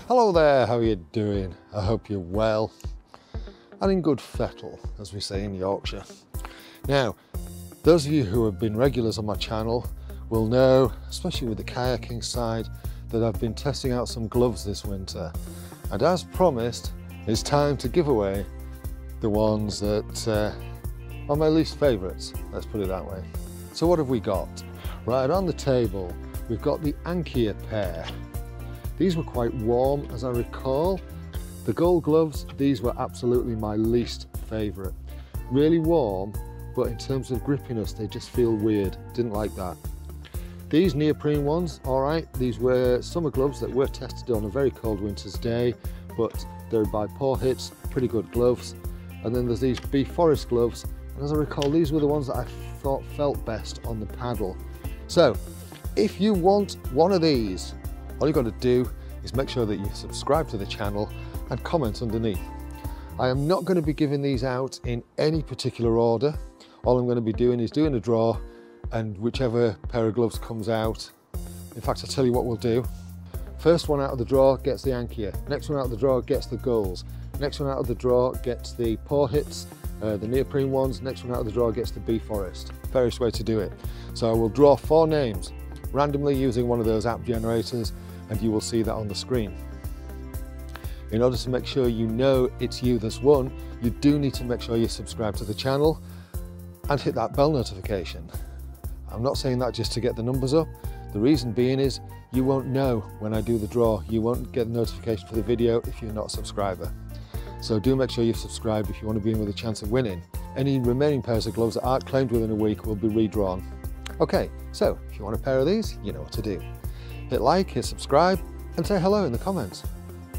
Hello there, how are you doing? I hope you're well and in good fettle, as we say in Yorkshire. Now, those of you who have been regulars on my channel will know, especially with the kayaking side, that I've been testing out some gloves this winter. And as promised, it's time to give away the ones that are my least favourites, let's put it that way. So what have we got? Right, on the table, we've got the Unclaimed pair. These were quite warm, as I recall. The gold gloves, these were absolutely my least favourite. Really warm, but in terms of grippiness, they just feel weird. Didn't like that. These neoprene ones, all right. These were summer gloves that were tested on a very cold winter's day, but they're by Paw Hits, pretty good gloves. And then there's these Bee Forest gloves, and as I recall, these were the ones that I thought felt best on the paddle. So, if you want one of these, all you've got to do is make sure that you subscribe to the channel and comment underneath. I am not going to be giving these out in any particular order. All I'm going to be doing is doing a draw, and whichever pair of gloves comes out. In fact, I'll tell you what we'll do. First one out of the draw gets the Unclaimed. Next one out of the draw gets the golds. Next one out of the draw gets the Paw Hits, the neoprene ones. Next one out of the draw gets the Bee Forest. Fairest way to do it. So I will draw 4 names randomly using one of those app generators, and you will see that on the screen. In order to make sure you know it's you that's won, you do need to make sure you subscribe to the channel and hit that bell notification. I'm not saying that just to get the numbers up. The reason being is you won't know when I do the draw. You won't get the notification for the video if you're not a subscriber. So do make sure you've subscribed if you want to be in with a chance of winning. Any remaining pairs of gloves that aren't claimed within a week will be redrawn. Okay, so if you want a pair of these, you know what to do. Hit like, hit subscribe, and say hello in the comments.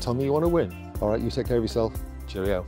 Tell me you want to win. All right, you take care of yourself. Cheerio.